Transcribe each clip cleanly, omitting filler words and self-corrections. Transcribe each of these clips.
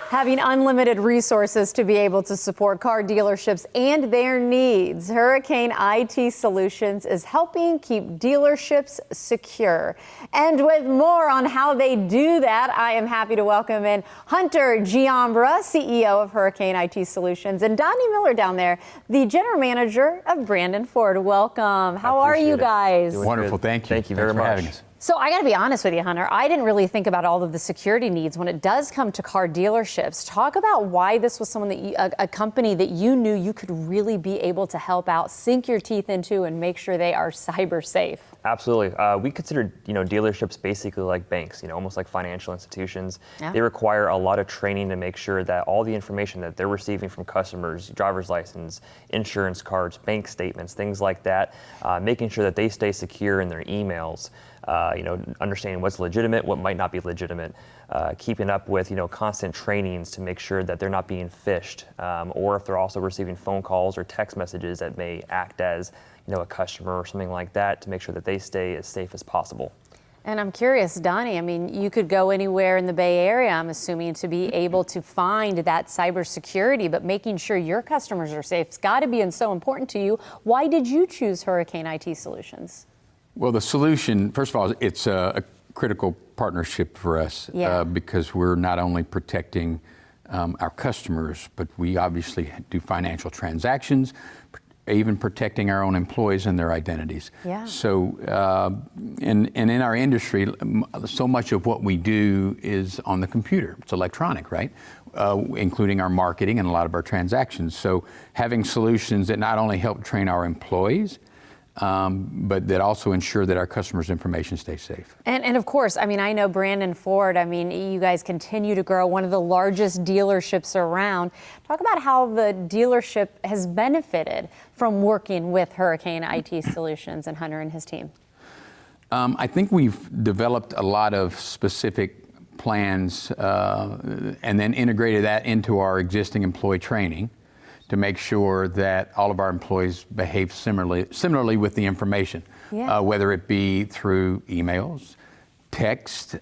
Having unlimited resources to be able to support car dealerships and their needs, Hurricane IT Solutions is helping keep dealerships secure. And with more on how they do that, I am happy to welcome in Hunter Giambra, CEO of Hurricane IT Solutions, and Donnie Miller down there, the General Manager of Brandon Ford. Welcome. How are you guys? Wonderful. Thank you. Thank you very much for having us. So I got to be honest with you, Hunter. I didn't really think about all of the security needs when it does come to car dealerships. Talk about why this was someone that a company that you knew you could really be able to help out, sink your teeth into, and make sure they are cyber safe. Absolutely. We consider, dealerships basically like banks, almost like financial institutions. Yeah. They require a lot of training to make sure that all the information that they're receiving from customers, driver's license, insurance cards, bank statements, things like that, making sure that they stay secure in their emails, understanding what's legitimate, what might not be legitimate, keeping up with, constant trainings to make sure that they're not being phished, or if they're also receiving phone calls or text messages that may act as, a customer or something like that, to make sure that they stay as safe as possible. And I'm curious, Donnie, you could go anywhere in the Bay Area, I'm assuming, to be able to find that cybersecurity, but making sure your customers are safe has got to be so important to you. Why did you choose Hurricane IT Solutions? Well, the solution, first of all, it's a critical partnership for us because we're not only protecting our customers, but we obviously do financial transactions, even protecting our own employees and their identities. Yeah. So, in our industry, so much of what we do is on the computer. It's electronic, right? Including our marketing and a lot of our transactions. So having solutions that not only help train our employees, but that also ensure that our customers' information stays safe. And of course, I know Brandon Ford, you guys continue to grow, one of the largest dealerships around. Talk about how the dealership has benefited from working with Hurricane IT Solutions and Hunter and his team. I think we've developed a lot of specific plans and then integrated that into our existing employee training to make sure that all of our employees behave similarly with the information, whether it be through emails, text,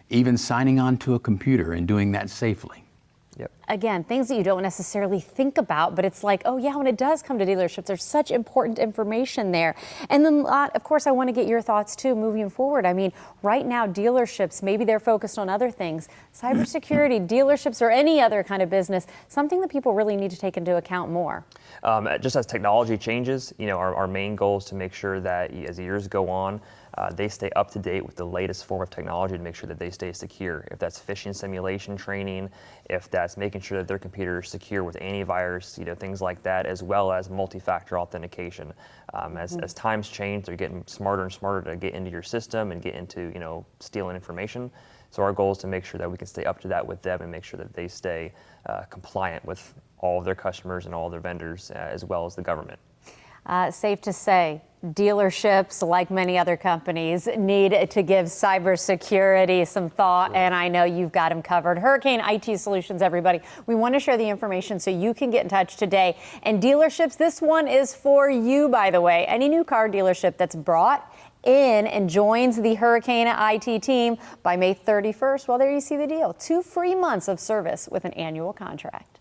even signing on to a computer and doing that safely. Yep. Again, things that you don't necessarily think about, but it's like, oh yeah, when it does come to dealerships, there's such important information there. And then, of course, I want to get your thoughts too, moving forward. Right now, dealerships, maybe they're focused on other things. Cybersecurity, dealerships, or any other kind of business, something that people really need to take into account more. Just as technology changes, our main goal is to make sure that as the years go on, they stay up to date with the latest form of technology to make sure that they stay secure. If that's phishing simulation training, if that's making sure that their computer is secure with antivirus, things like that, as well as multi-factor authentication. As times change, they're getting smarter and smarter to get into your system and get into, stealing information. So our goal is to make sure that we can stay up to that with them and make sure that they stay compliant with all of their customers and all of their vendors, as well as the government. Safe to say, dealerships, like many other companies, need to give cybersecurity some thought, and I know you've got them covered. Hurricane IT Solutions, everybody. We want to share the information so you can get in touch today. And dealerships, this one is for you, by the way. Any new car dealership that's brought in and joins the Hurricane IT team by May 31st, well, there you see the deal. 2 free months of service with an annual contract.